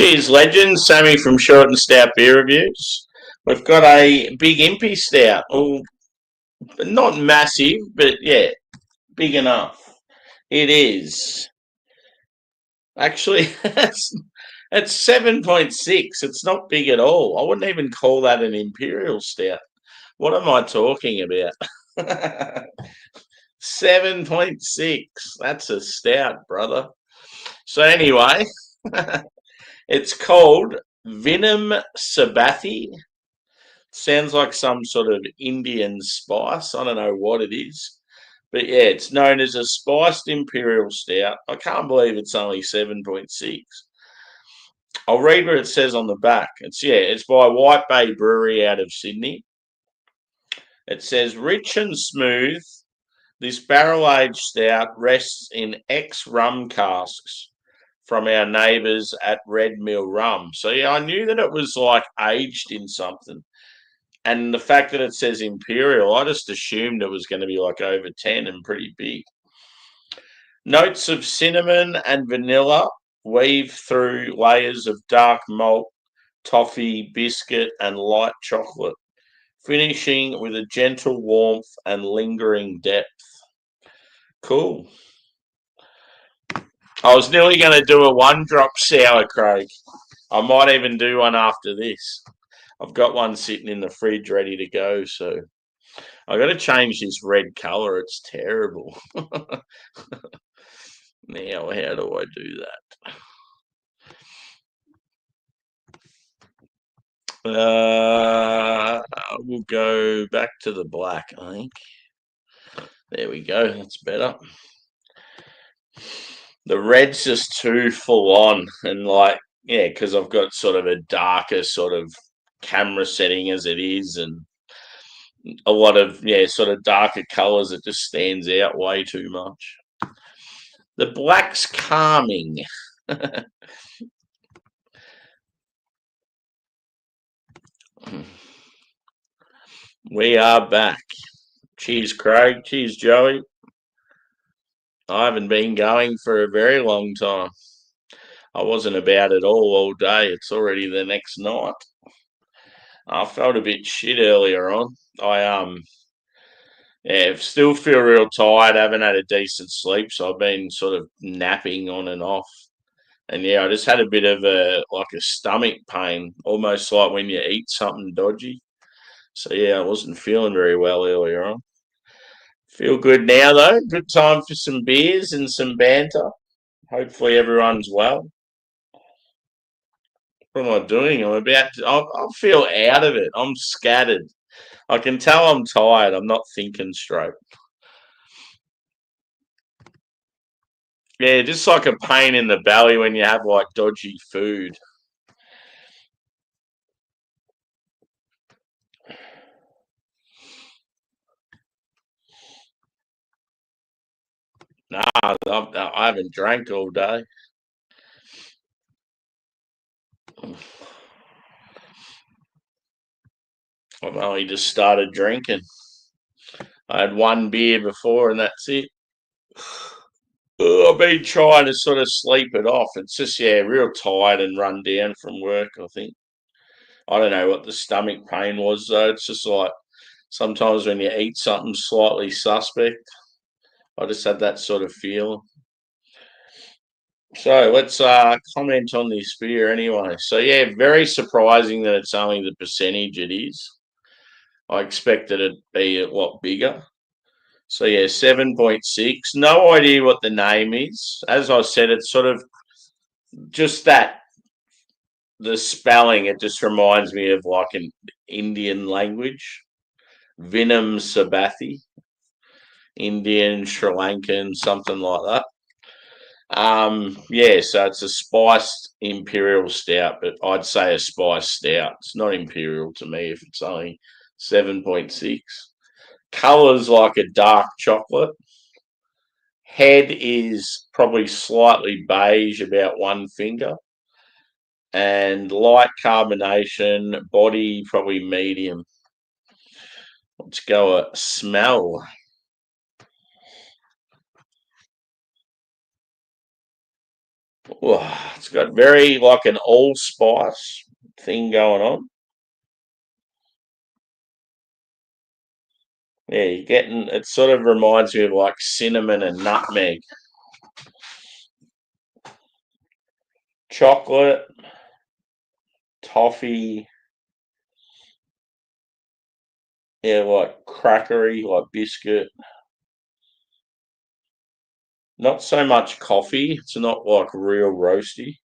Cheers, legends. Sammy from Short and Stout Beer Reviews. We've got a big Impy Stout. Oh, not massive, but yeah, big enough. It is. Actually, it's 7.6. It's not big at all. I wouldn't even call that an Imperial Stout. What am I talking about? 7.6. That's a stout, brother. So anyway, it's called VINUM SABBATHI. Sounds like some sort of Indian spice. I don't know what it is. But yeah, it's known as a spiced Imperial Stout. I can't believe it's only 7.6. I'll read what it says on the back. It's by White Bay Brewery out of Sydney. It says rich and smooth. This barrel-aged stout rests in ex-rum casks from our neighbours at Red Mill Rum. So yeah, I knew that it was like aged in something. And the fact that it says Imperial, I just assumed it was going to be like over 10 and pretty big. Notes of cinnamon and vanilla weave through layers of dark malt, toffee, biscuit, and light chocolate, finishing with a gentle warmth and lingering depth. Cool. I was nearly going to do a one-drop sour, Craig. I might even do one after this. I've got one sitting in the fridge ready to go, so I've got to change this red colour. It's terrible. Now, how do I do that? We'll go back to the black, I think. There we go. That's better. The red's just too full on, and yeah, because I've got sort of a darker sort of camera setting as it is, and a lot of sort of darker colours. It just stands out way too much. The black's calming. We are back. Cheers, Craig. Cheers, Joey. I haven't been going for a very long time. I wasn't about it all day. It's already the next night. I felt a bit shit earlier on. Still feel real tired. I haven't had a decent sleep, so I've been sort of napping on and off. And yeah, I just had a bit of a stomach pain, almost like when you eat something dodgy. So yeah, I wasn't feeling very well earlier on. Feel good now though. Good time for some beers and some banter. Hopefully everyone's well. What am I doing? I feel out of it. I'm scattered. I can tell I'm tired. I'm not thinking straight. Yeah, just like a pain in the belly when you have like dodgy food. Nah, I haven't drank all day. I've only just started drinking. I had one beer before and that's it. I've been trying to sort of sleep it off. It's just, real tired and run down from work, I think. I don't know what the stomach pain was, though. It's just like sometimes when you eat something slightly suspect, I just had that sort of feeling. So let's comment on this beer anyway. So, yeah, very surprising that it's only the percentage it is. I expected it to be a lot bigger. So, yeah, 7.6. No idea what the name is. As I said, it's sort of just that the spelling, it just reminds me of like an Indian language. VINUM SABBATHI, Indian, Sri Lankan, something like that. So it's a spiced Imperial Stout, but I'd say a spiced stout. It's not Imperial to me if it's only 7.6. Colour's like a dark chocolate. Head is probably slightly beige, about one finger. And light carbonation, body probably medium. Let's go a smell. Oh, it's got very like an allspice thing going on. Yeah, you're getting it sort of reminds me of like cinnamon and nutmeg. Chocolate, toffee, yeah, like crackery, like biscuit. Not so much coffee. It's not like real roasty.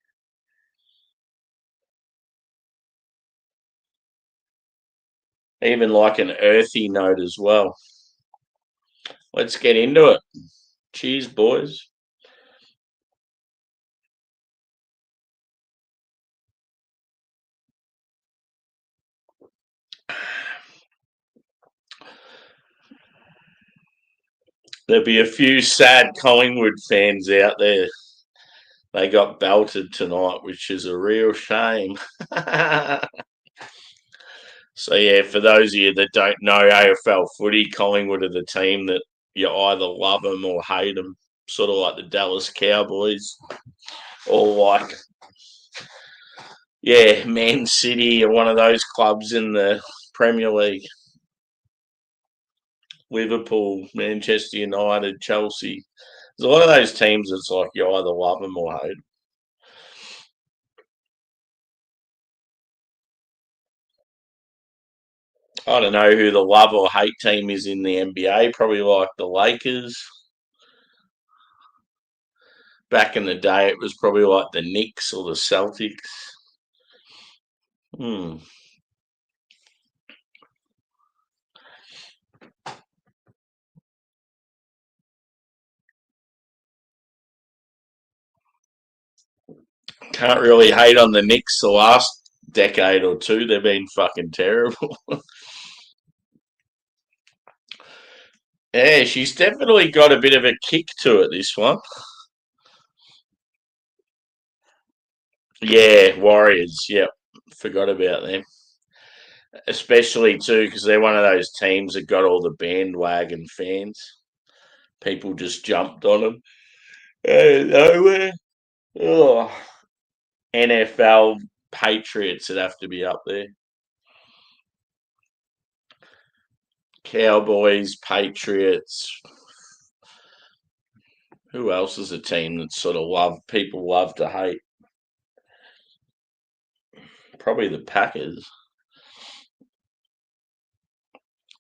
Even like an earthy note as well. Let's get into it. Cheers, boys. There'll be a few sad Collingwood fans out there. They got belted tonight, which is a real shame. So yeah, for those of you that don't know AFL footy, Collingwood are the team that you either love them or hate them, sort of like the Dallas Cowboys, or like yeah, Man City or one of those clubs in the Premier League. Liverpool, Manchester United, Chelsea. There's a lot of those teams that's like you either love them or hate them. I don't know who the love or hate team is in the NBA. Probably like the Lakers. Back in the day, it was probably like the Knicks or the Celtics. Hmm. Can't really hate on the Knicks the last decade or two. They've been fucking terrible. Yeah, she's definitely got a bit of a kick to it, this one. Yeah, Warriors. Yep. Forgot about them. Especially, too, because they're one of those teams that got all the bandwagon fans. People just jumped on them. Nowhere. Oh, NFL Patriots would have to be up there. Cowboys, Patriots. Who else is a team that sort of people love to hate? Probably the Packers.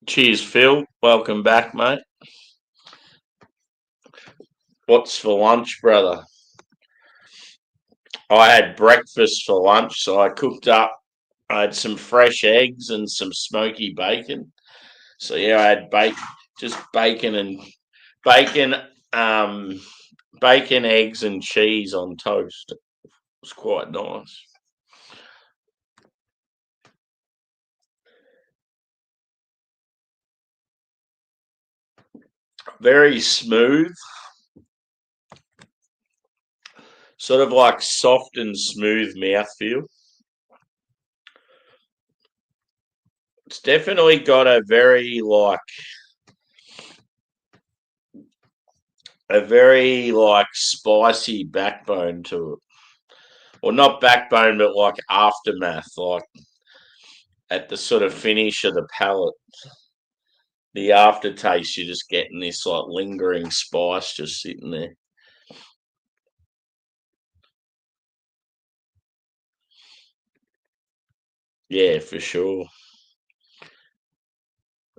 Cheers, Phil. Welcome back, mate. What's for lunch, brother? I had breakfast for lunch, so I cooked up. I had some fresh eggs and some smoky bacon. So yeah, I had just bacon, um, bacon, eggs, and cheese on toast. It was quite nice. Very smooth, sort of like soft and smooth mouthfeel. It's definitely got a very like spicy backbone to it. Or not backbone, but like aftermath, like at the sort of finish of the palate. The aftertaste, you're just getting this like lingering spice just sitting there. Yeah, for sure.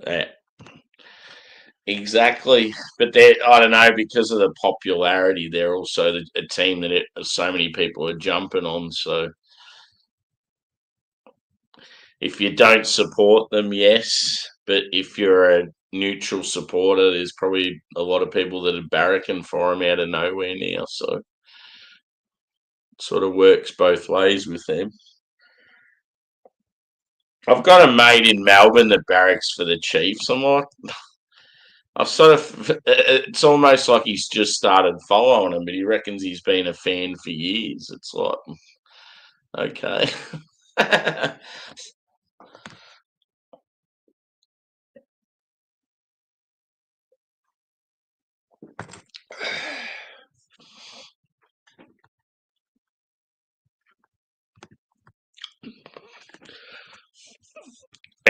Yeah, exactly. But I don't know, because of the popularity, they're also a team that so many people are jumping on. So if you don't support them, yes. But if you're a neutral supporter, there's probably a lot of people that are barracking for them out of nowhere now. So it sort of works both ways with them. I've got a mate in Melbourne that barracks for the Chiefs. I'm like, I've sort of, it's almost like he's just started following him, but he reckons he's been a fan for years. It's like, okay.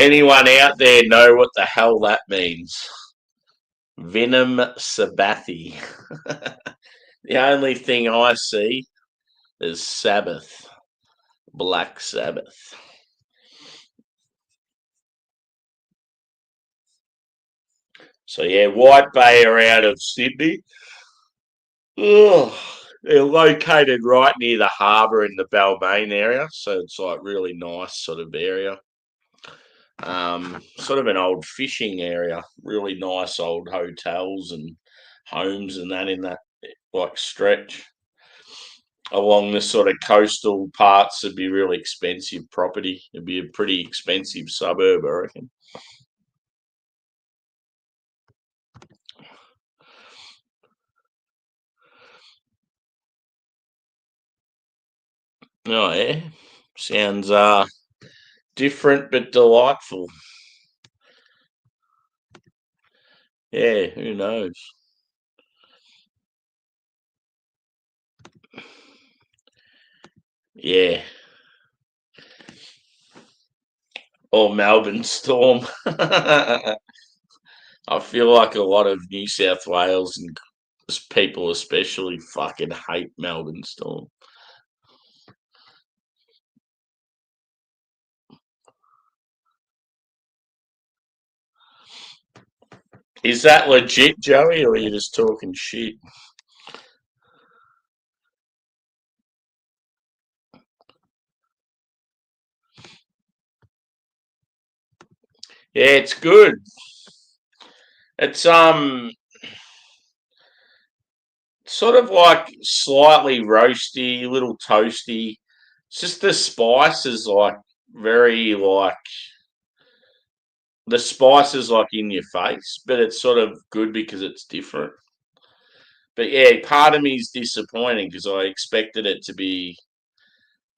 Anyone out there know what the hell that means? VINUM SABBATHI. The only thing I see is Sabbath, Black Sabbath. So yeah, White Bay are out of Sydney. Ugh. They're located right near the harbour in the Balmain area, so it's like really nice sort of area. Sort of an old fishing area, really nice old hotels and homes and that in that like stretch. Along the sort of coastal parts, it'd be really expensive property. It'd be a pretty expensive suburb, I reckon. Oh yeah, sounds different but delightful. Yeah, who knows? Yeah, or Melbourne Storm. I feel like a lot of New South Wales and people especially fucking hate Melbourne Storm. Is that legit, Joey, or are you just talking shit? Yeah, it's good. It's sort of like slightly roasty, a little toasty. It's just the spice is like very like the spice is like in your face, but it's sort of good because it's different. But yeah, part of me is disappointing because I expected it to be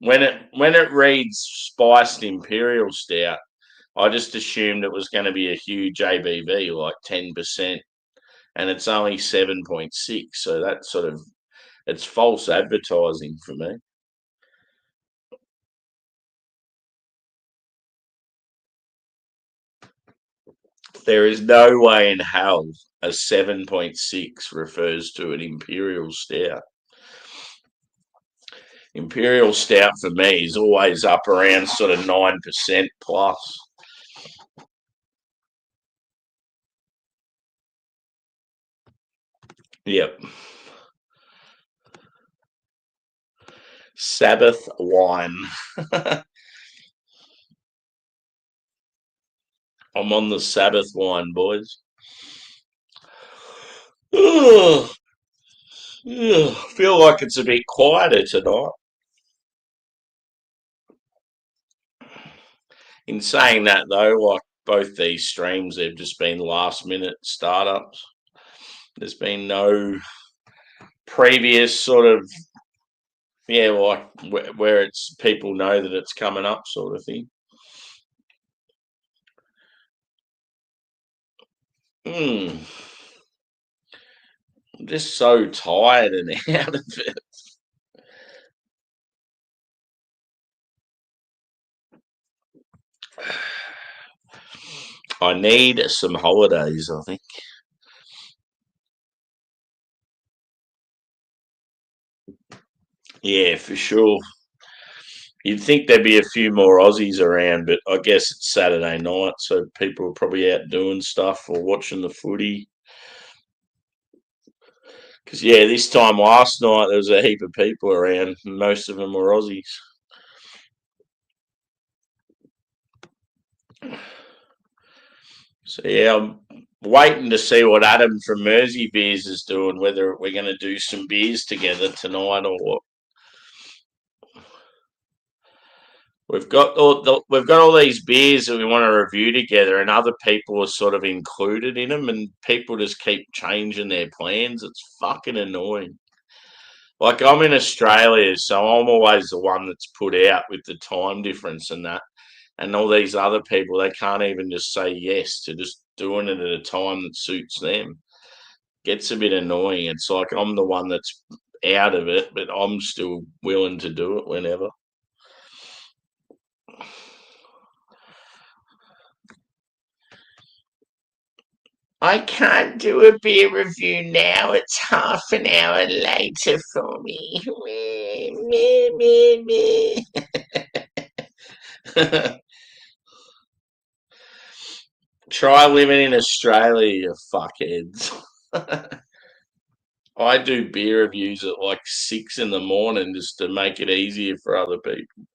when it reads spiced imperial stout. I just assumed it was going to be a huge ABV, like 10%, and it's only 7.6. So that's sort of it's false advertising for me. There is no way in hell a 7.6 refers to an imperial stout. Imperial stout for me is always up around sort of 9% plus. Yep. Sabbath wine. I'm on the Sabbath wine, boys. Ugh, ugh, feel like it's a bit quieter tonight. In saying that, though, like both these streams, they've just been last minute startups. There's been no previous sort of, yeah, like where it's people know that it's coming up sort of thing. Mm, I'm just so tired and out of it. I need some holidays, I think. Yeah, for sure. You'd think there'd be a few more Aussies around, but I guess it's Saturday night, so people are probably out doing stuff or watching the footy. Because, yeah, this time last night there was a heap of people around, and most of them were Aussies. So, yeah, I'm waiting to see what Adam from Mersey Beers is doing, whether we're going to do some beers together tonight or what. We've got all these beers that we want to review together, and other people are sort of included in them, and people just keep changing their plans. It's fucking annoying. Like I'm in Australia, so I'm always the one that's put out with the time difference and that. And all these other people, they can't even just say yes to just doing it at a time that suits them. Gets a bit annoying. It's like I'm the one that's out of it, but I'm still willing to do it whenever. I can't do a beer review now. It's half an hour later for me. Meh, meh, meh, meh. Try living in Australia, you fuckheads. I do beer reviews at like 6 in the morning just to make it easier for other people.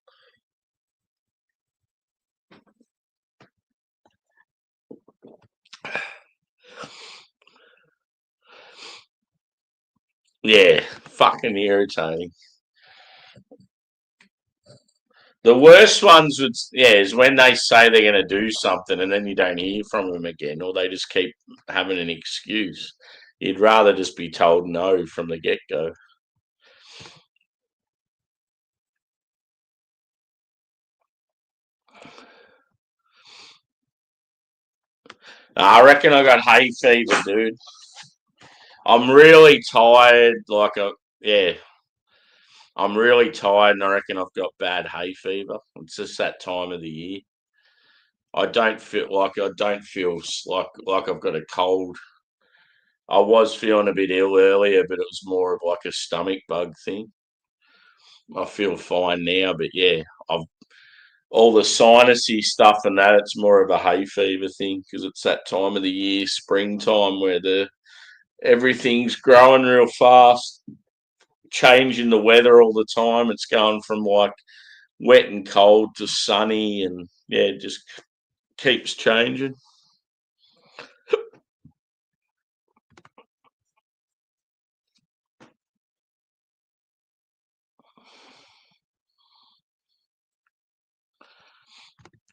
Yeah, fucking irritating. The worst ones is when they say they're going to do something and then you don't hear from them again, or they just keep having an excuse. You'd rather just be told no from the get go. I reckon I got hay fever, dude. I'm really tired. Yeah, I'm really tired, and I reckon I've got bad hay fever. It's just that time of the year. I don't feel like I've got a cold. I was feeling a bit ill earlier, but it was more of like a stomach bug thing. I feel fine now, but yeah, I've all the sinusy stuff and that. It's more of a hay fever thing because it's that time of the year, springtime, where the everything's growing real fast, changing the weather all the time. It's going from like wet and cold to sunny, and yeah, it just keeps changing.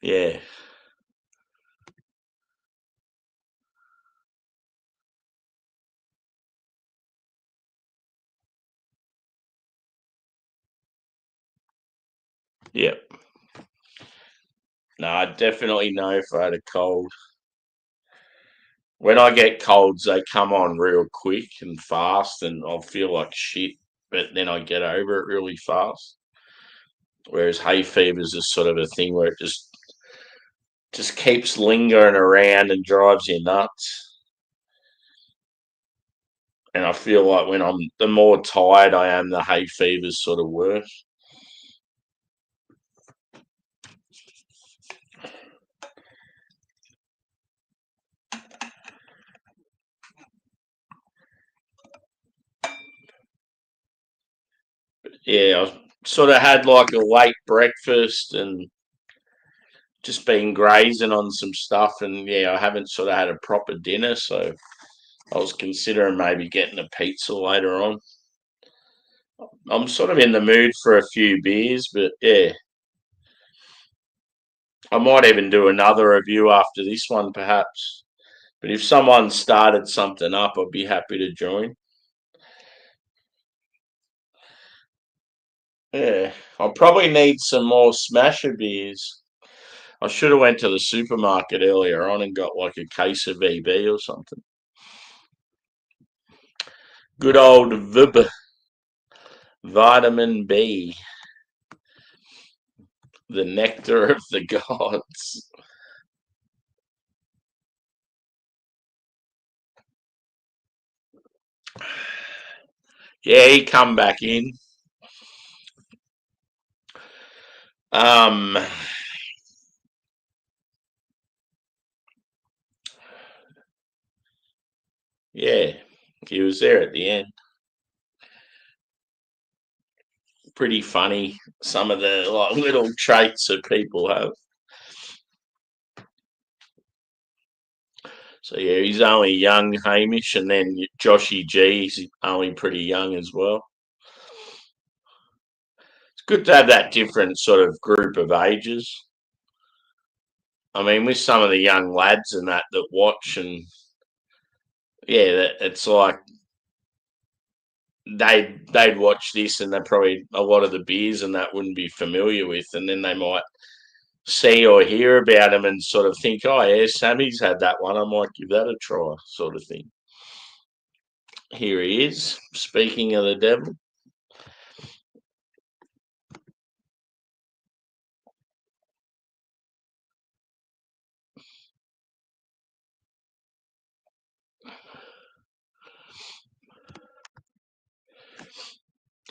Yeah, yeah. No, I definitely know if I had a cold. When I get colds, they come on real quick and fast, and I'll feel like shit, but then I get over it really fast. Whereas hay fever is just sort of a thing where it just keeps lingering around and drives you nuts. And I feel like the more tired I am, the hay fever's sort of worse. Yeah, I sort of had like a late breakfast and just been grazing on some stuff, and yeah, I haven't sort of had a proper dinner, so I was considering maybe getting a pizza later on. I'm sort of in the mood for a few beers, but yeah, I might even do another review after this one, perhaps. But if someone started something up, I'd be happy to join. Yeah, I'll probably need some more smasher beers. I should have went to the supermarket earlier on and got like a case of VB or something. Good old VIB, vitamin B, the nectar of the gods. Yeah, he come back in. Um, yeah, he was there at the end. Pretty funny. Some of the like little traits that people have. So yeah, he's only young, Hamish, and then Joshy G. He's only pretty young as well. It's good to have that different sort of group of ages. I mean, with some of the young lads and that watch, and yeah, it's like they'd watch this and they probably a lot of the beers and that wouldn't be familiar with, and then they might see or hear about them and sort of think, oh yeah, Sammy's had that one. I might give that a try, sort of thing. Here he is. Speaking of the devil,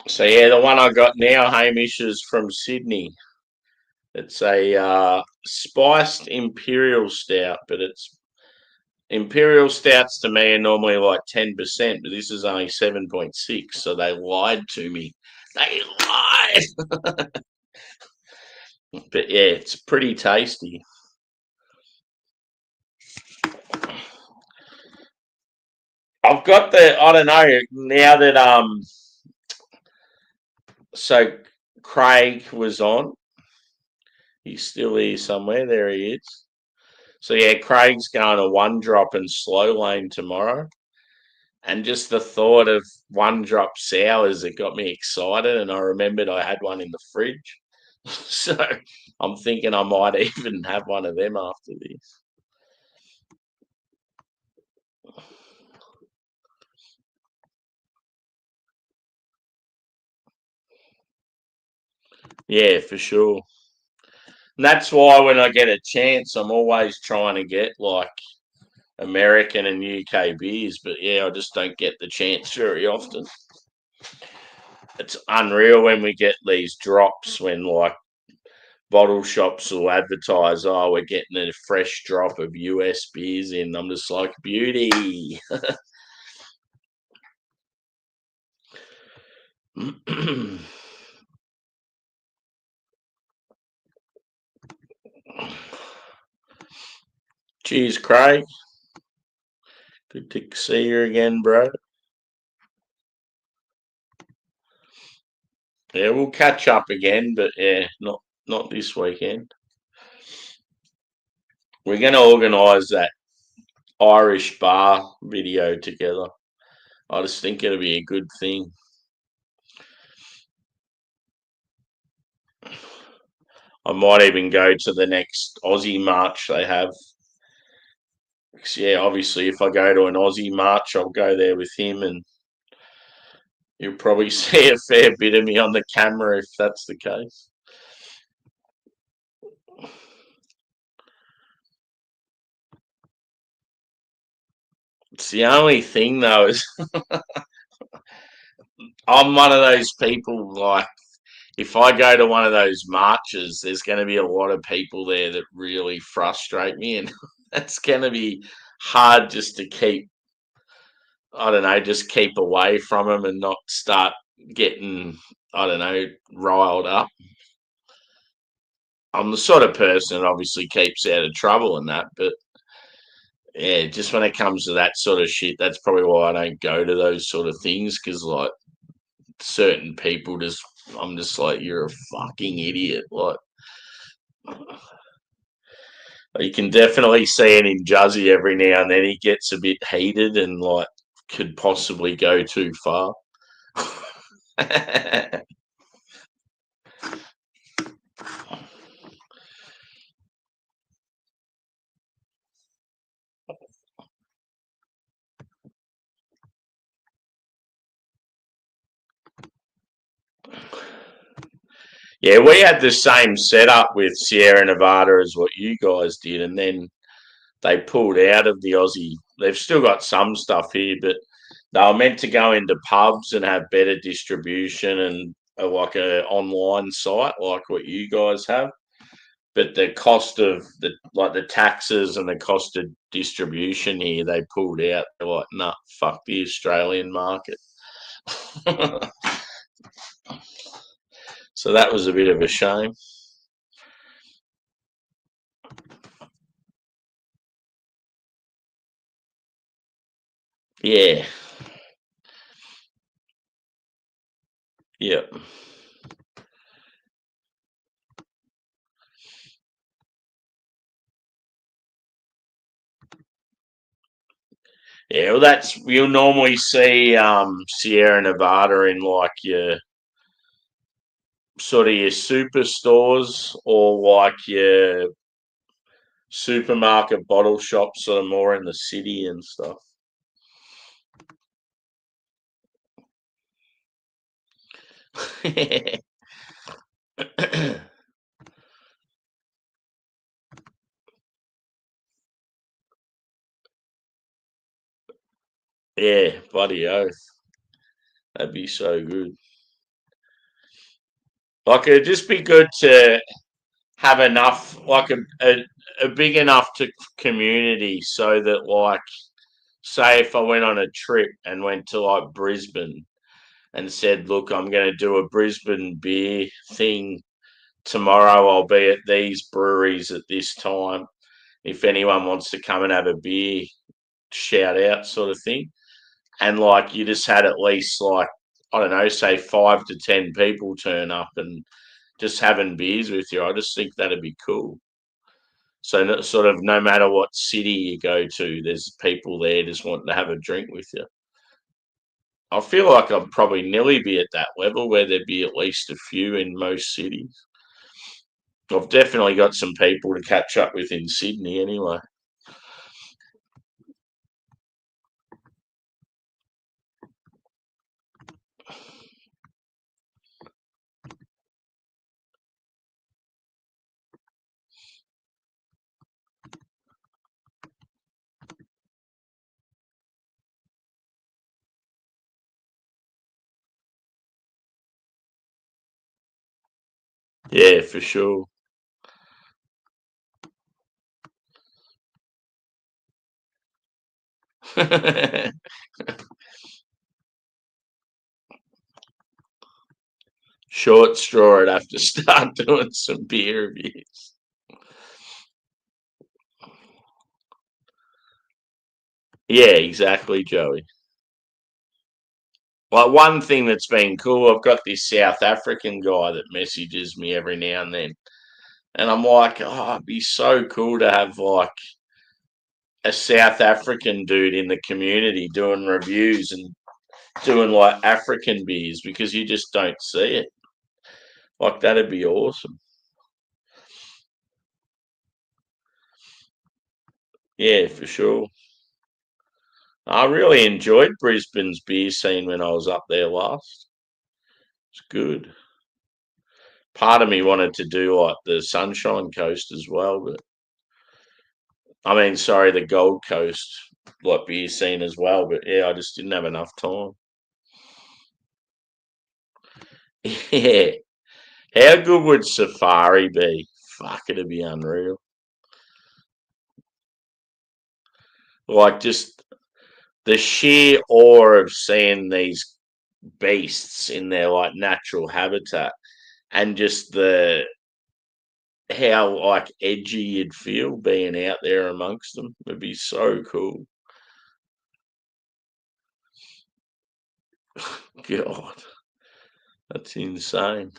So yeah, the one I got now, Hamish, is from Sydney. It's a spiced Imperial Stout, but it's Imperial Stouts to me are normally like 10%, but this is only 7.6, so they lied to me. They lied. But yeah, it's pretty tasty. I've got I don't know, now that so Craig was on, he's still here somewhere, there he is. So yeah, Craig's going to One Drop and Slow Lane tomorrow. And just the thought of One Drop sours, it got me excited, and I remembered I had one in the fridge. So I'm thinking I might even have one of them after this. Yeah, for sure. And that's why when I get a chance, I'm always trying to get like American and UK beers. But yeah, I just don't get the chance very often. It's unreal when we get these drops when like bottle shops will advertise, oh, we're getting a fresh drop of US beers in. I'm just like, beauty. Cheers, Craig. Good to see you again, bro. Yeah, we'll catch up again, but yeah, not this weekend. We're going to organise that Irish bar video together. I just think it'll be a good thing. I might even go to the next Aussie march they have. 'Cause, yeah, obviously, if I go to an Aussie march, I'll go there with him, and you'll probably see a fair bit of me on the camera if that's the case. It's the only thing though is I'm one of those people like if I go to one of those marches, there's going to be a lot of people there that really frustrate me, and that's going to be hard just to keep. I don't know, just keep away from them and not start getting, I don't know, riled up. I'm the sort of person that obviously keeps out of trouble and that, but yeah, just when it comes to that sort of shit, that's probably why I don't go to those sort of things because like certain people just, I'm just like, you're a fucking idiot. Like, you can definitely see it in Juzzy every now and then. He gets a bit heated and like could possibly go too far. Yeah, we had the same setup with Sierra Nevada as what you guys did, and then they pulled out of the Aussie. They've still got some stuff here, but they were meant to go into pubs and have better distribution and like a online site like what you guys have. But the cost of the taxes and the cost of distribution here, they pulled out. They're like, nah, fuck the Australian market. So that was a bit of a shame. Yeah, yeah. Yeah, well, that's you'll normally see Sierra Nevada in like your sort of your superstores or like your supermarket bottle shops that are more in the city and stuff. Yeah, bloody oath. That'd be so good. Like it'd just be good to have enough, like a big enough to community, so that like, say if I went on a trip and went to like Brisbane and said, look, I'm going to do a Brisbane beer thing tomorrow. I'll be at these breweries at this time. If anyone wants to come and have a beer, shout out, sort of thing. And like you just had at least like, I don't know, say 5 to 10 people turn up and just having beers with you. I just think that'd be cool. So sort of no matter what city you go to, there's people there just wanting to have a drink with you. I feel like I'd probably nearly be at that level where there'd be at least a few in most cities. I've definitely got some people to catch up with in Sydney anyway. Yeah, for sure. Short straw would have to start doing some beer reviews. Yeah, exactly, Joey. Like one thing that's been cool, I've got this South African guy that messages me every now and then. And I'm like, oh, it'd be so cool to have like a South African dude in the community doing reviews and doing like African beers, because you just don't see it. Like that'd be awesome. Yeah, for sure. I really enjoyed Brisbane's beer scene when I was up there last. It's good. Part of me wanted to do like the Sunshine Coast as well, but I mean, sorry, the Gold Coast like beer scene as well, but yeah, I just didn't have enough time. Yeah. How good would Safari be? Fuck, it'd be unreal. Like just the sheer awe of seeing these beasts in their like natural habitat, and just the how like edgy you'd feel being out there amongst them. It'd be so cool. God, that's insane.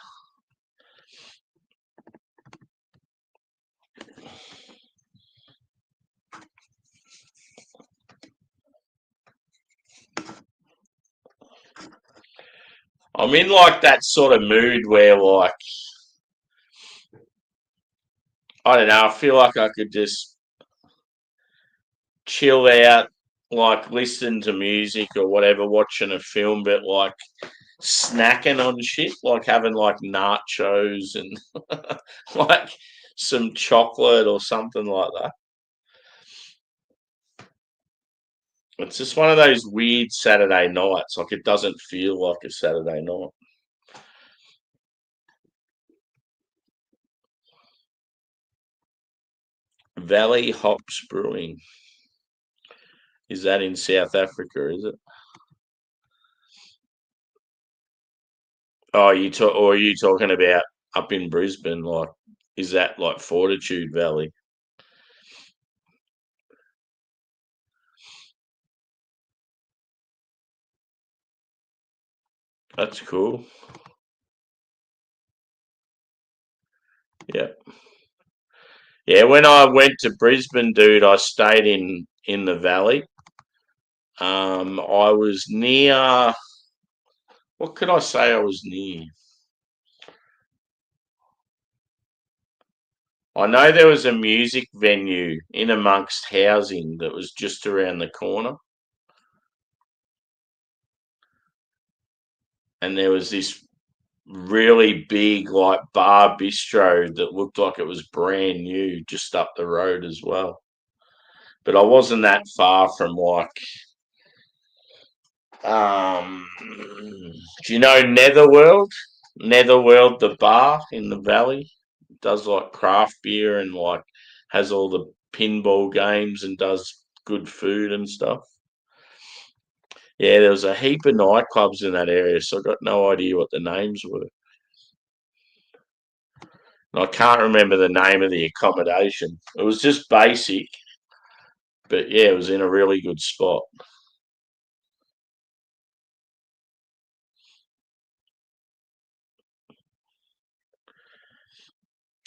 I'm in like that sort of mood where like, I don't know, I feel like I could just chill out, like listen to music or whatever, watching a film, but like snacking on shit, like having like nachos and like some chocolate or something like that. It's just one of those weird Saturday nights. Like it doesn't feel like a Saturday night. Valley Hops Brewing. Is that in South Africa, is it? Oh, or are you talking about up in Brisbane? Like, is that like Fortitude Valley? That's cool. Yeah. Yeah, when I went to Brisbane, dude, I stayed in the valley. I was near. What could I say? I was near. I know there was a music venue in amongst housing that was just around the corner, and there was this really big like bar bistro that looked like it was brand new just up the road as well. But I wasn't that far from like, do you know Netherworld? Netherworld, the bar in the valley, does like craft beer and like has all the pinball games and does good food and stuff. Yeah, there was a heap of nightclubs in that area, so I got no idea what the names were. And I can't remember the name of the accommodation. It was just basic, but yeah, it was in a really good spot.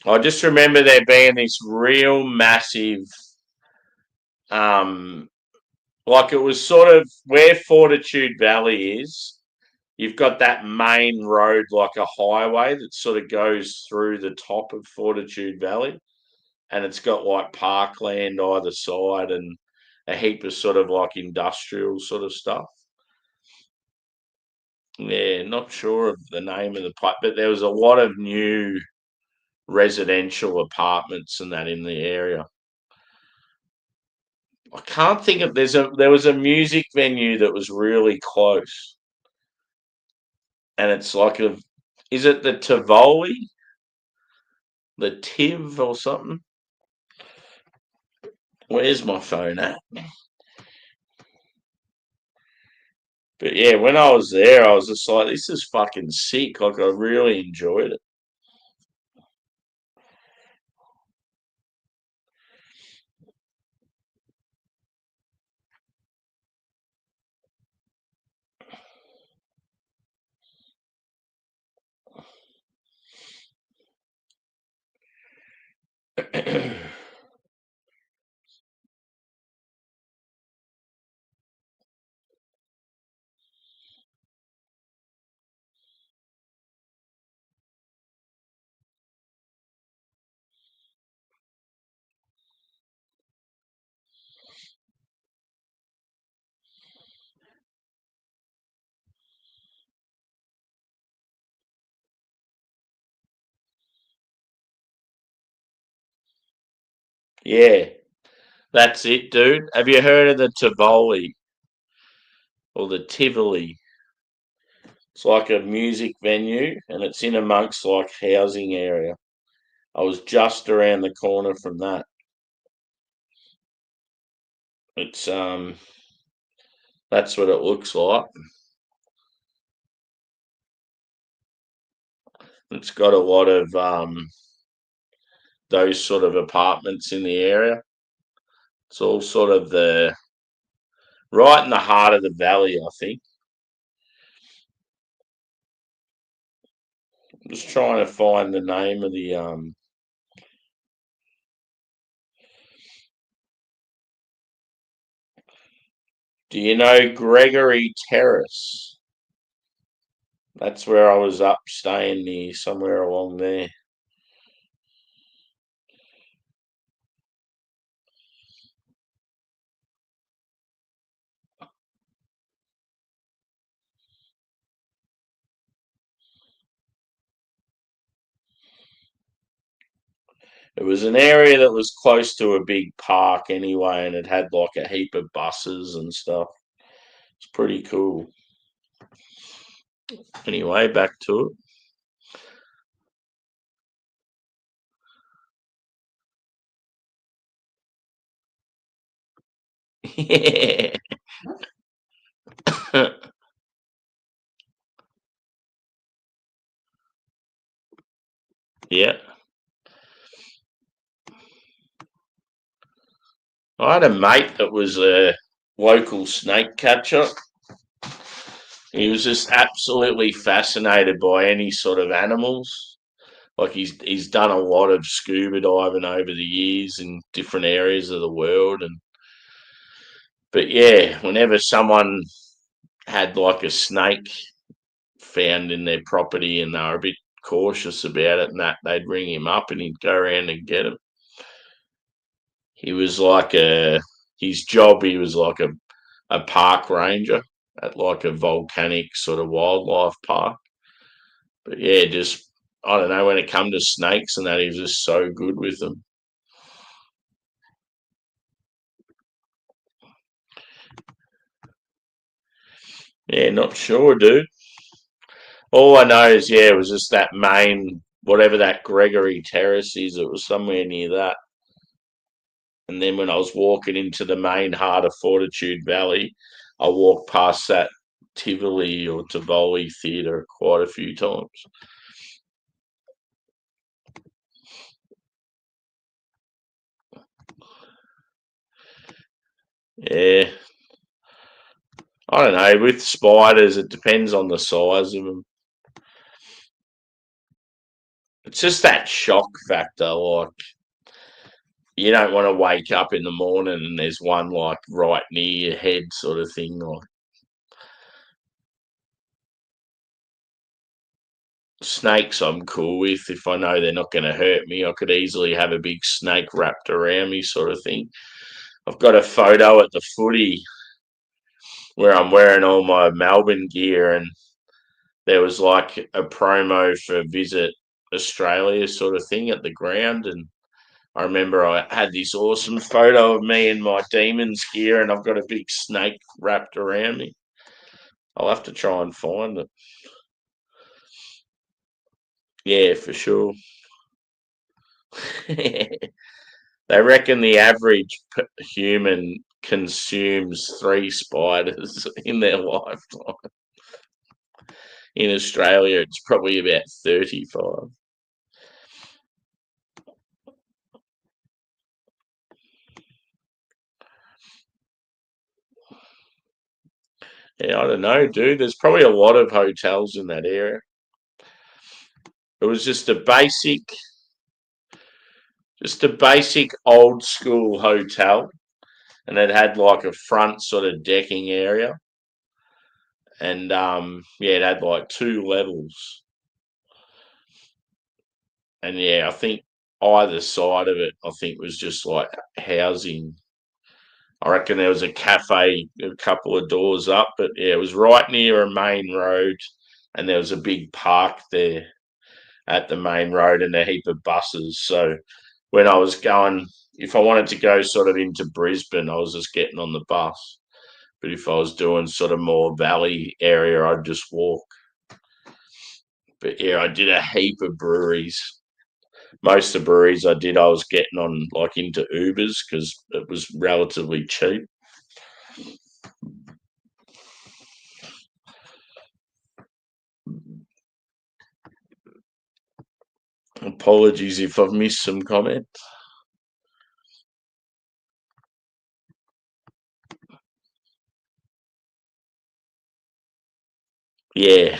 I just remember there being this real massive, um, like it was sort of where Fortitude Valley is. You've got that main road like a highway that sort of goes through the top of Fortitude Valley, and it's got like parkland either side and a heap of sort of like industrial sort of stuff. Yeah, not sure of the name of the place, but there was a lot of new residential apartments and that in the area. I can't think of there was a music venue that was really close, and it's like a is it the Tivoli, the Tiv or something? Where's my phone at? But yeah, when I was there, I was just like, this is fucking sick. Like, I really enjoyed it. Yeah, that's it, dude. Have you heard of the Tivoli or the Tivoli? It's like a music venue and it's in amongst like housing area. I was just around the corner from that. It's that's what it looks like. It's got a lot of those sort of apartments in the area. It's all sort of the right in the heart of the valley, I think. I'm just trying to find the name of the do you know Gregory Terrace? That's where I was up staying near somewhere along there. It was an area that was close to a big park anyway, and it had like a heap of buses and stuff. It's pretty cool. Anyway, back to it. Yeah. Yeah. I had a mate that was a local snake catcher. He was just absolutely fascinated by any sort of animals. Like he's done a lot of scuba diving over the years in different areas of the world, and but yeah, whenever someone had like a snake found in their property and they were a bit cautious about it, and that they'd ring him up and he'd go around and get them. He was like a his job. He was like a park ranger at like a volcanic sort of wildlife park. But yeah, just I don't know when it come to snakes and that, he was just so good with them. Yeah, not sure, dude. All I know is, yeah, it was just that main, whatever that Gregory Terrace is, it was somewhere near that. And then when I was walking into the main heart of Fortitude Valley, I walked past that Tivoli or Tivoli Theatre quite a few times. Yeah, I don't know. With spiders, it depends on the size of them. It's just that shock factor. Like, you don't want to wake up in the morning and there's one like right near your head, sort of thing. Like, snakes, I'm cool with. If I know they're not going to hurt me, I could easily have a big snake wrapped around me, sort of thing. I've got a photo at the footy where I'm wearing all my Melbourne gear, and there was like a promo for Visit Australia sort of thing at the ground. And I remember I had this awesome photo of me in my Demons gear, and I've got a big snake wrapped around me. I'll have to try and find it. Yeah, for sure. They reckon the average human consumes 3 spiders in their lifetime. In Australia, it's probably about 35. Yeah, I don't know, dude. There's probably a lot of hotels in that area. It was just a basic old school hotel, and it had like a front sort of decking area, and yeah, it had like 2 levels, and yeah, I think either side of it, I think was just like housing. I reckon there was a cafe a couple of doors up, but yeah, it was right near a main road, and there was a big park there at the main road and a heap of buses. So when I was going, if I wanted to go sort of into Brisbane, I was just getting on the bus. But if I was doing sort of more valley area, I'd just walk. But yeah, I did a heap of breweries. Most of the breweries I did, I was getting on like into Ubers because it was relatively cheap. Apologies if I've missed some comment. Yeah.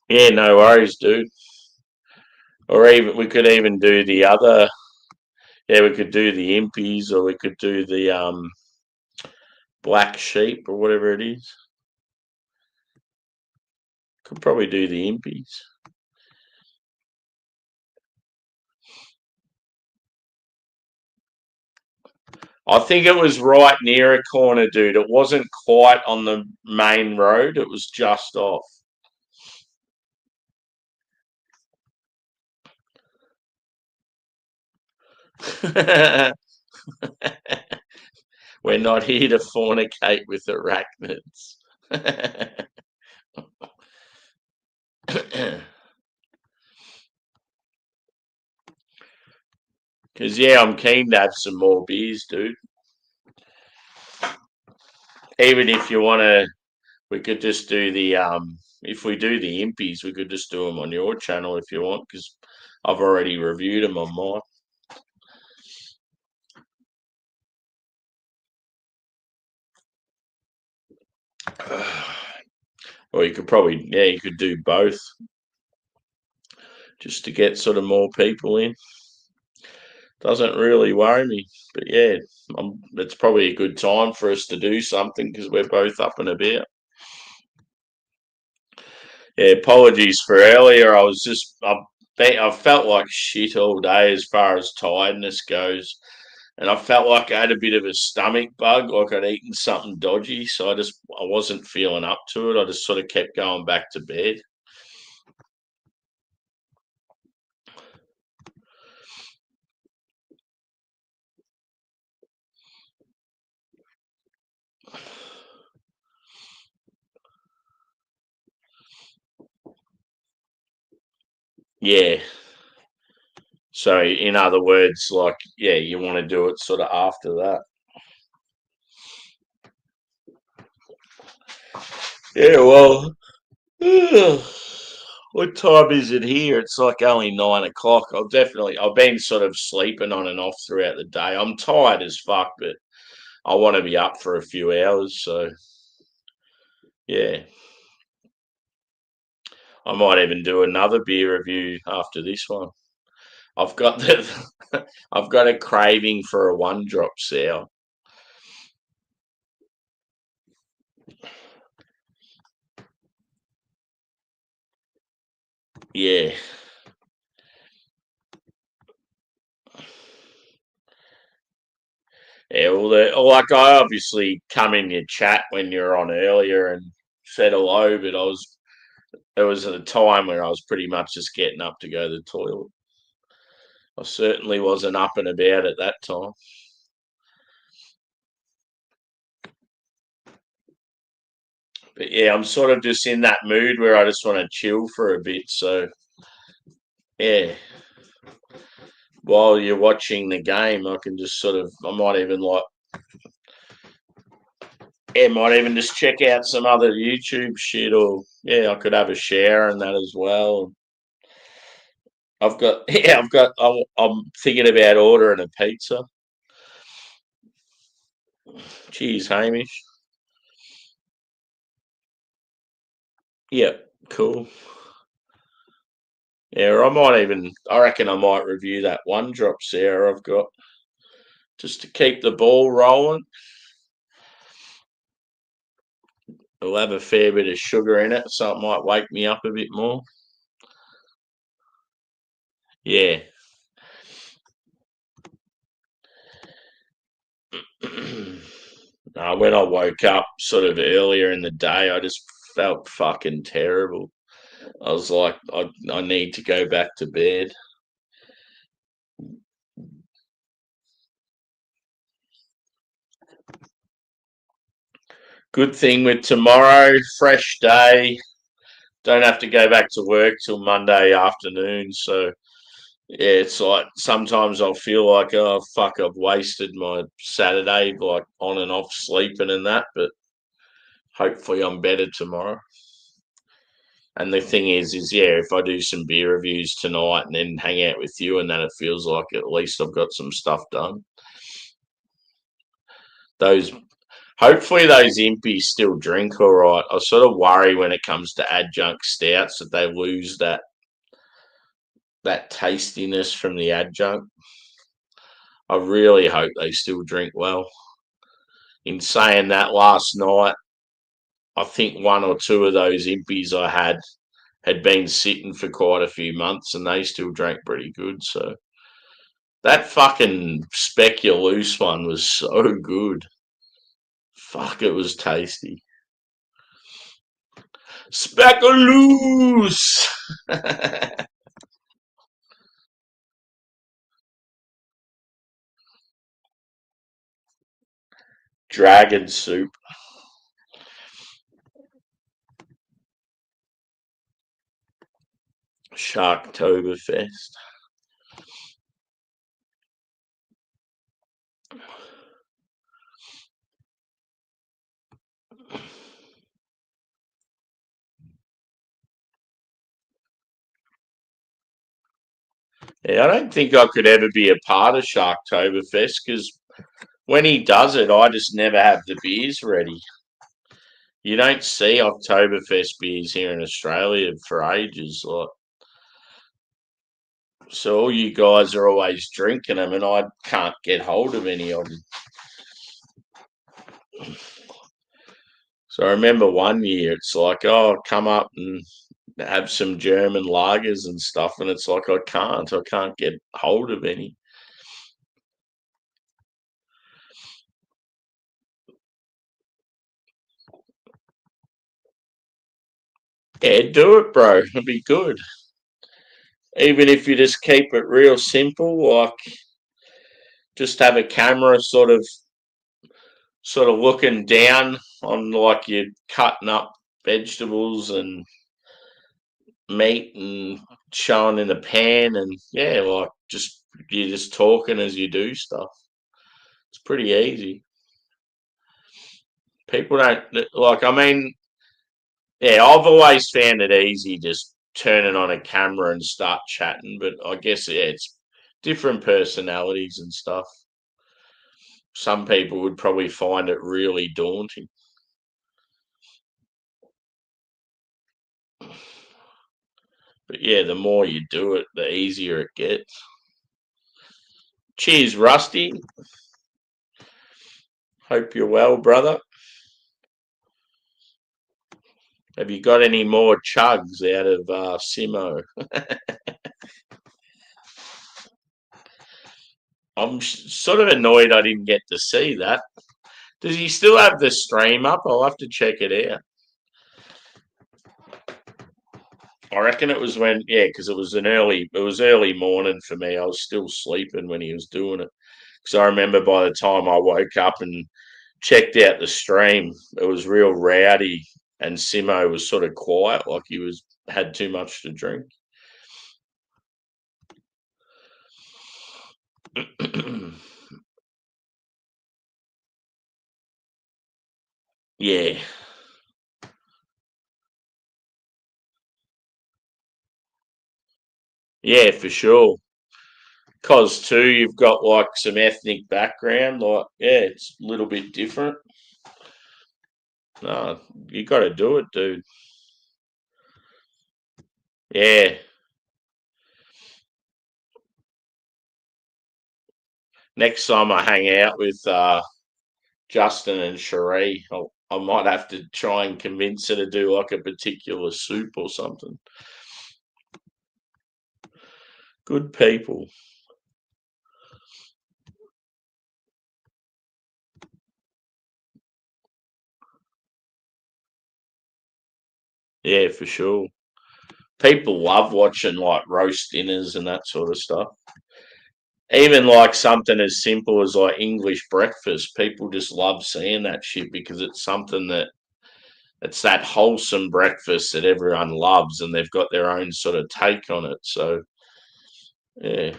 Yeah, no worries, dude. Or even we could even do the other. Yeah, we could do the impies, or we could do the black sheep, or whatever it is. Could probably do the impies. I think it was right near a corner, dude. It wasn't quite on the main road. It was just off. We're not here to fornicate with arachnids. Because yeah, I'm keen to have some more beers, dude. Even if you want to, we could just do the if we do the impies, we could just do them on your channel if you want, because I've already reviewed them on mine. Or you could probably, yeah, you could do both just to get sort of more people in. Doesn't really worry me, but yeah, it's probably a good time for us to do something because we're both up and about. Yeah, apologies for earlier. I felt like shit all day as far as tiredness goes, and I felt like I had a bit of a stomach bug, like I'd eaten something dodgy. So I wasn't feeling up to it. I just sort of kept going back to bed. Yeah. So in other words, like, yeah, you want to do it sort of after that. Yeah, well, what time is it here? It's like only 9 o'clock. I've been sort of sleeping on and off throughout the day. I'm tired as fuck, but I want to be up for a few hours. So, yeah, I might even do another beer review after this one. I've got I've got a craving for a one drop sour. Yeah. Yeah, well, like I obviously come in your chat when you're on earlier and said hello, but it was at a time where I was pretty much just getting up to go to the toilet. I certainly wasn't up and about at that time. But yeah, I'm sort of just in that mood where I just want to chill for a bit. So yeah, while you're watching the game, I can just I might even might even just check out some other YouTube shit, or yeah, I could have a share and that as well. I'm thinking about ordering a pizza. Cheers, Hamish. Yep, cool. Yeah, I reckon I might review that one drop sour I've got just to keep the ball rolling. It'll have a fair bit of sugar in it, so it might wake me up a bit more. Yeah. When I woke up sort of earlier in the day, I just felt fucking terrible. I was like, I need to go back to bed. Good thing with tomorrow, fresh day. Don't have to go back to work till Monday afternoon. So yeah, it's like sometimes I'll feel like, oh fuck, I've wasted my Saturday like on and off sleeping and that, but hopefully I'm better tomorrow. And the thing is yeah, if I do some beer reviews tonight and then hang out with you, and then it feels like at least I've got some stuff done. Those Hopefully those impies still drink all right. I sort of worry when it comes to adjunct stouts that they lose that tastiness from the adjunct. I really hope they still drink well. In saying that, last night I think one or two of those impies I had been sitting for quite a few months and they still drank pretty good. So that fucking speculoos one was so good. Fuck, it was tasty. Speculoos! Dragon soup. Sharktoberfest. Yeah, I don't think I could ever be a part of Sharktoberfest because when he does it, I just never have the beers ready. You don't see Oktoberfest beers here in Australia for ages. So all you guys are always drinking them, and I can't get hold of any of them. So I remember one year, it's like, oh, come up and have some German lagers and stuff, and it's like I can't get hold of any. Yeah, do it, bro. It'd be good. Even if you just keep it real simple, like just have a camera sort of looking down on like you're cutting up vegetables and meat and showing in the pan, and yeah, like just you're just talking as you do stuff. It's pretty easy. People don't like. I mean, yeah, I've always found it easy just turning on a camera and start chatting, but I guess yeah, it's different personalities and stuff. Some people would probably find it really daunting. But yeah, the more you do it, the easier it gets. Cheers, Rusty. Hope you're well, brother. Have you got any more chugs out of Simo? I'm sort of annoyed I didn't get to see that. Does he still have the stream up? I'll have to check it out. I reckon it was when, yeah, because it was early morning for me. I was still sleeping when he was doing it. Because I remember by the time I woke up and checked out the stream, it was real rowdy, and Simo was sort of quiet, like he was had too much to drink. Yeah, yeah, for sure. Cause too, you've got like some ethnic background, like yeah, it's a little bit different. No, you got to do it, dude. Yeah. Next time I hang out with Justin and Cherie, I might have to try and convince her to do like a particular soup or something. Good people. Yeah, for sure. People love watching like roast dinners and that sort of stuff. Even like something as simple as like English breakfast, people just love seeing that shit because it's something that it's that wholesome breakfast that everyone loves and they've got their own sort of take on it. So yeah.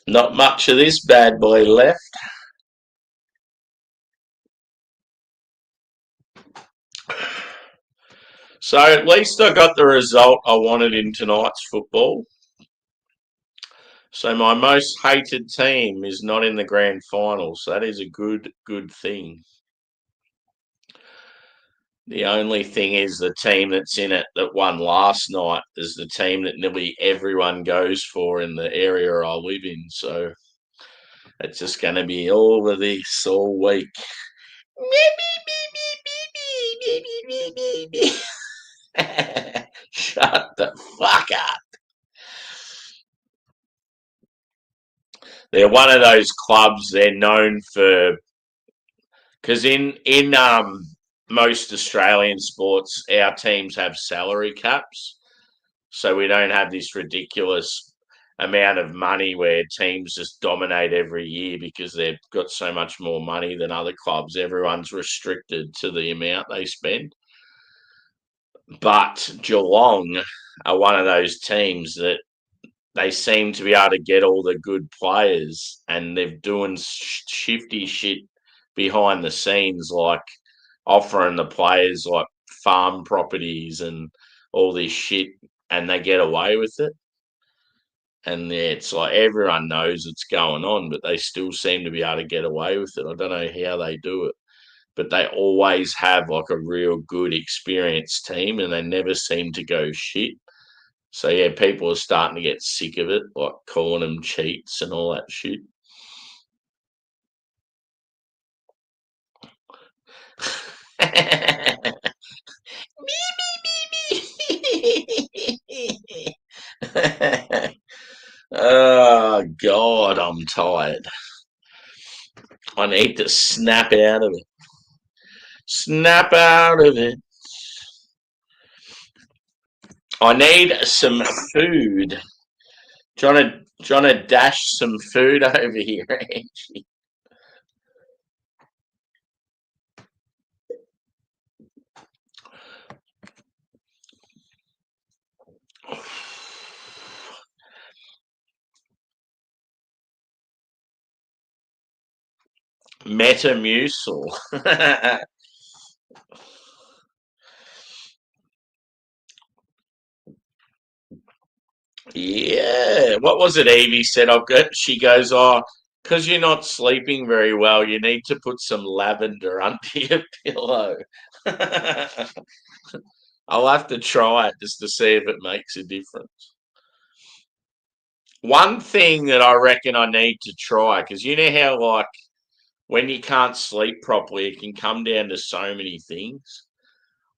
Not much of this bad boy left. So at least I got the result I wanted in tonight's football. So my most hated team is not in the grand final. So that is a good thing. The only thing is the team that's in it that won last night is the team that nearly everyone goes for in the area I live in. So it's just going to be all of this all week. Shut the fuck up. They're one of those clubs. They're known for because in most Australian sports, our teams have salary caps, so we don't have this ridiculous amount of money where teams just dominate every year because they've got so much more money than other clubs. Everyone's restricted to the amount they spend. But Geelong are one of those teams that they seem to be able to get all the good players and they're doing shifty shit behind the scenes, like offering the players like farm properties and all this shit, and they get away with it. And yeah, it's like everyone knows it's going on, but they still seem to be able to get away with it. I don't know how they do it, but they always have like a real good, experienced team, and they never seem to go shit. So yeah, people are starting to get sick of it, like calling them cheats and all that shit. Oh, God, I'm tired. I need to snap out of it. Snap out of it. I need some food. Trying to dash some food over here, Angie. Metamucil. Yeah. What was it Evie said? She goes, oh, because you're not sleeping very well, you need to put some lavender under your pillow. I'll have to try it just to see if it makes a difference. One thing that I reckon I need to try, because you know how, like, when you can't sleep properly, it can come down to so many things.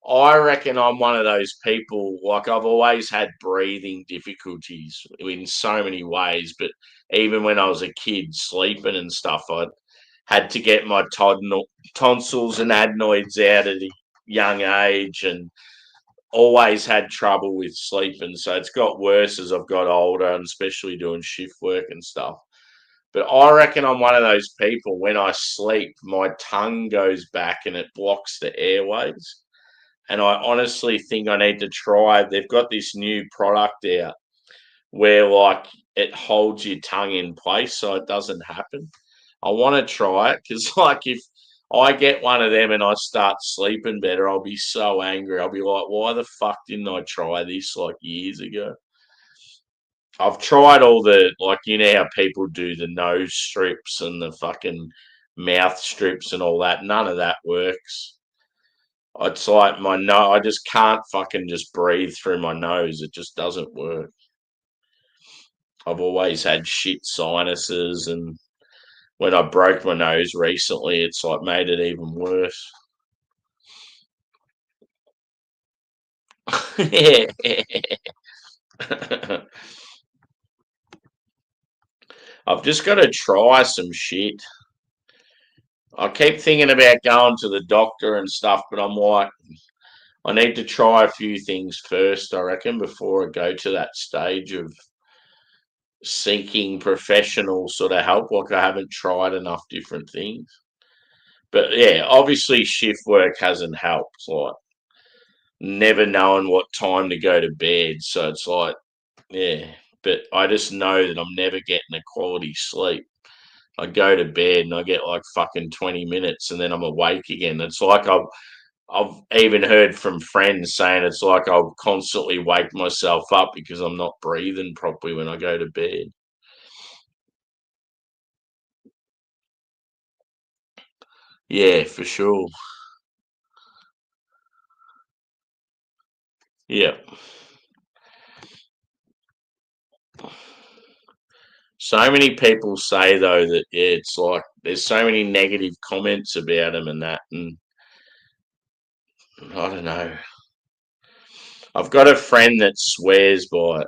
I reckon I'm one of those people, like, I've always had breathing difficulties in so many ways, but even when I was a kid, sleeping and stuff, I had to get my tonsils and adenoids out at a young age and always had trouble with sleeping. So it's got worse as I've got older, and especially doing shift work and stuff. But I reckon I'm one of those people, when I sleep, my tongue goes back and it blocks the airways. And I honestly think I need to try. They've got this new product out where, like, it holds your tongue in place so it doesn't happen. I want to try it because, like, if I get one of them and I start sleeping better, I'll be so angry. I'll be like, why the fuck didn't I try this like years ago? I've tried all the, like, you know how people do the nose strips and the fucking mouth strips and all that. None of that works. It's like my nose, I just can't fucking just breathe through my nose. It just doesn't work. I've always had shit sinuses, and when I broke my nose recently, it's like made it even worse. Yeah. I've just got to try some shit. I keep thinking about going to the doctor and stuff, but I'm like, I need to try a few things first, I reckon, before I go to that stage of seeking professional sort of help. Like, I haven't tried enough different things. But yeah, obviously shift work hasn't helped. Like, never knowing what time to go to bed. So it's like, yeah. But I just know that I'm never getting a quality sleep. I go to bed and I get like fucking 20 minutes and then I'm awake again. It's like I've even heard from friends saying it's like I'll constantly wake myself up because I'm not breathing properly when I go to bed. Yeah, for sure. Yeah. So many people say though that, yeah, it's like there's so many negative comments about him and that, and I don't know. I've got a friend that swears by it.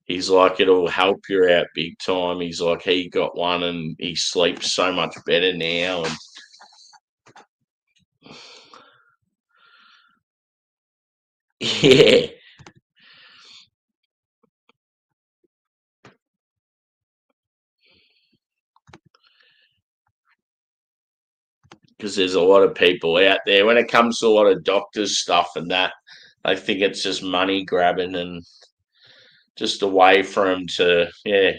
He's like, it'll help you out big time. He's like, he got one and he sleeps so much better now. And yeah, because there's a lot of people out there when it comes to a lot of doctors stuff and that. They think it's just money grabbing and just a way for them to, yeah,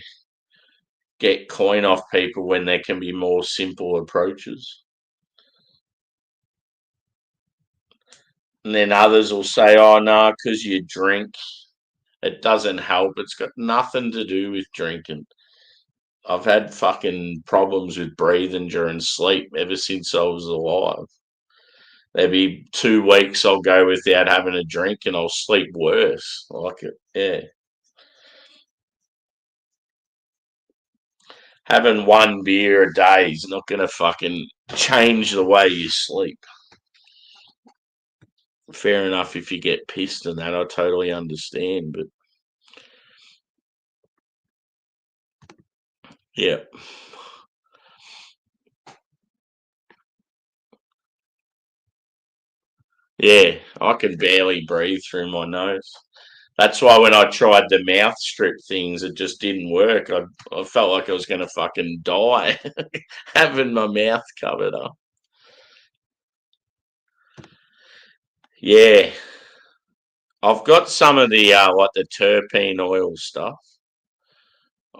get coin off people when there can be more simple approaches. And then others will say, oh, no, because you drink, it doesn't help. It's got nothing to do with drinking. I've had fucking problems with breathing during sleep ever since I was alive. There'd be 2 weeks I'll go without having a drink and I'll sleep worse. Like it, yeah. Having one beer a day is not going to fucking change the way you sleep. Fair enough if you get pissed and that, I totally understand. But Yeah. Yeah, I can barely breathe through my nose. That's why when I tried the mouth strip things, it just didn't work. I felt like I was going to fucking die having my mouth covered up. Yeah, I've got some of the like the terpene oil stuff.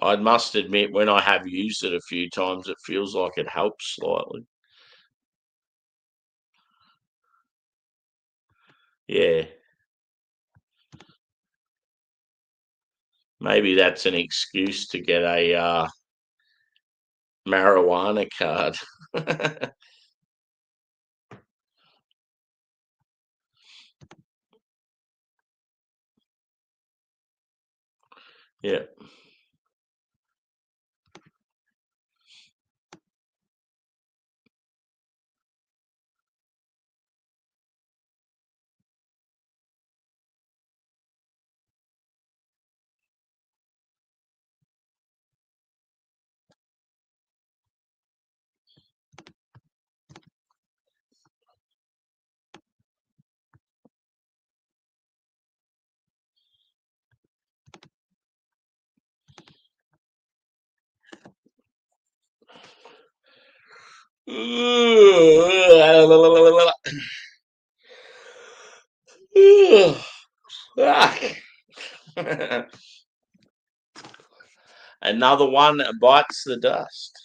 I must admit, when I have used it a few times, it feels like it helps slightly. Yeah, maybe that's an excuse to get a marijuana card. Yeah. Another one bites the dust.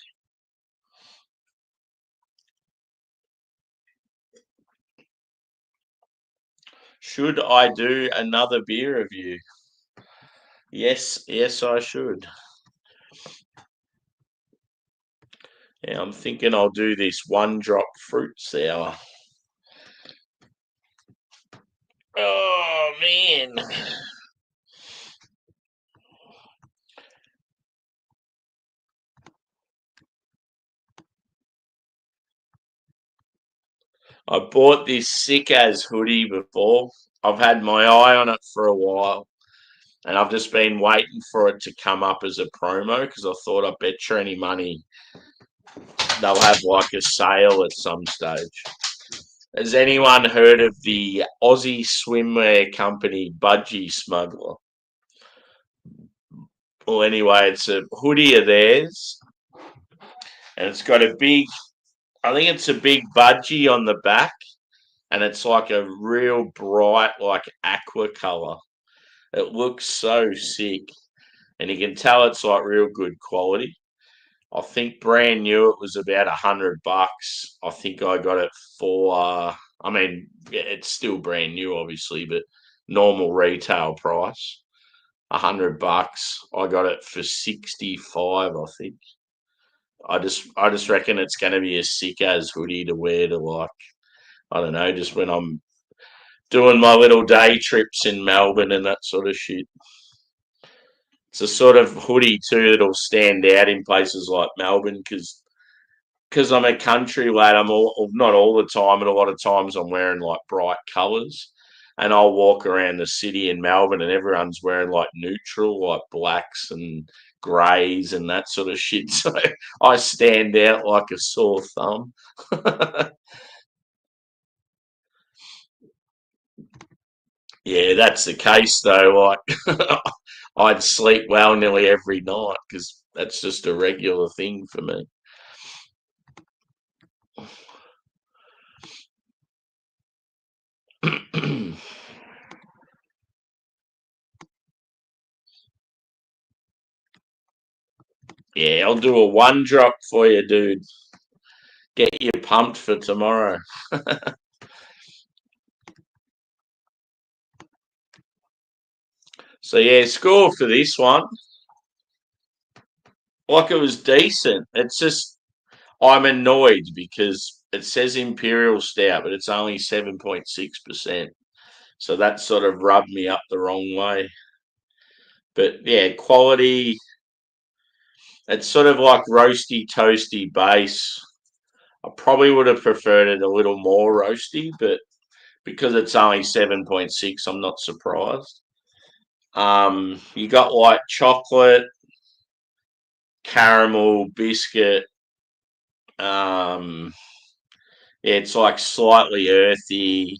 Should I do another beer review? Yes, yes, I should. Yeah, I'm thinking I'll do this one drop fruit sour. Oh man. I bought this sick as hoodie before. I've had my eye on it for a while, and I've just been waiting for it to come up as a promo because I thought I bet you any money they'll have like a sale at some stage. Has anyone heard of the Aussie swimwear company Budgie Smuggler? Well, anyway, it's a hoodie of theirs, and it's got a big, I think it's a big budgie on the back, and it's like a real bright, like aqua color. It looks so sick, and you can tell it's like real good quality. I think brand new it was about $100. I think I got it for. I mean, yeah, it's still brand new, obviously, but normal retail price, $100. I got it for 65. I think. I just reckon it's going to be a sick as hoodie to wear to like I don't know, just when I'm doing my little day trips in Melbourne and that sort of shit. It's a sort of hoodie too that'll stand out in places like Melbourne because I'm a country lad. I'm not all the time, but a lot of times I'm wearing like bright colours, and I'll walk around the city in Melbourne, and everyone's wearing like neutral, like blacks and greys and that sort of shit. So I stand out like a sore thumb. Yeah, that's the case though. Like I'd sleep well nearly every night because that's just a regular thing for me. Yeah, I'll do a one drop for you, dude. Get you pumped for tomorrow. So yeah, score for this one. Like it was decent. It's just I'm annoyed because it says Imperial Stout, but it's only 7.6%. So that sort of rubbed me up the wrong way. But yeah, quality. It's sort of like roasty, toasty base. I probably would have preferred it a little more roasty, but because it's only 7.6, I'm not surprised. You got like chocolate, caramel biscuit. Yeah, it's like slightly earthy,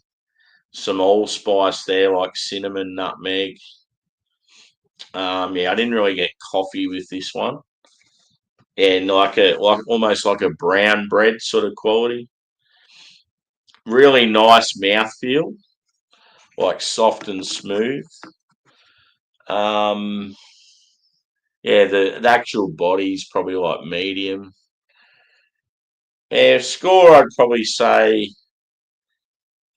some allspice there, like cinnamon, nutmeg. Yeah, I didn't really get coffee with this one. And like almost like a brown bread sort of quality. Really nice mouthfeel, like soft and smooth. Um, yeah, the actual body's probably like medium. Yeah, score I'd probably say,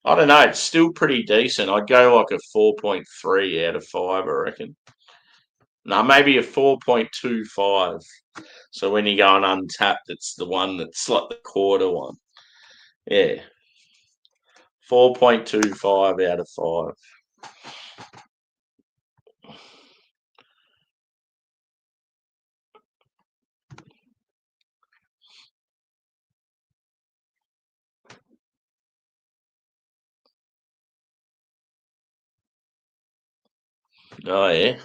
I don't know, it's still pretty decent. I'd go like a 4.3 out of 5, I reckon. No, maybe a 4.25. So when you go on Untapped, it's the one that's like the quarter one. Yeah, 4.25 out of 5. Oh yeah,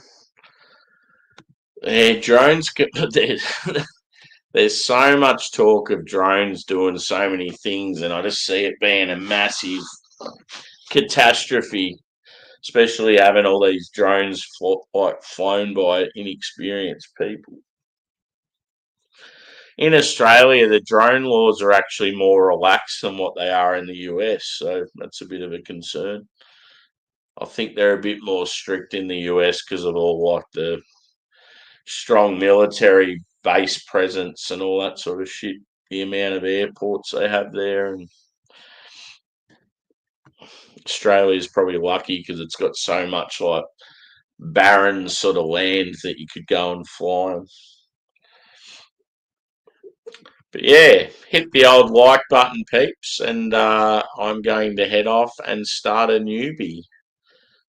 yeah. Drones. There's so much talk of drones doing so many things, and I just see it being a massive catastrophe, especially having all these drones flown by inexperienced people. In Australia, the drone laws are actually more relaxed than what they are in the US, so that's a bit of a concern. I think they're a bit more strict in the US because of all like the strong military base presence and all that sort of shit. The amount of airports they have there, and Australia is probably lucky because it's got so much like barren sort of land that you could go and fly on. But yeah, hit the old like button, peeps, and I'm going to head off and start a newbie.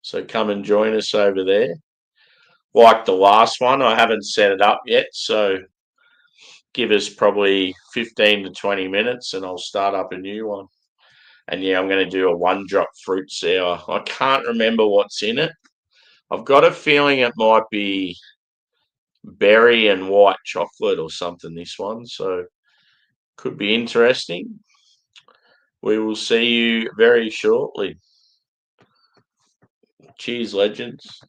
So come and join us over there. Like the last one, I haven't set it up yet, so give us probably 15 to 20 minutes and I'll start up a new one. And yeah, I'm going to do a one drop fruit sour. I can't remember what's in it. I've got a feeling it might be berry and white chocolate or something, this one. So could be interesting. We will see you very shortly. Cheers, legends.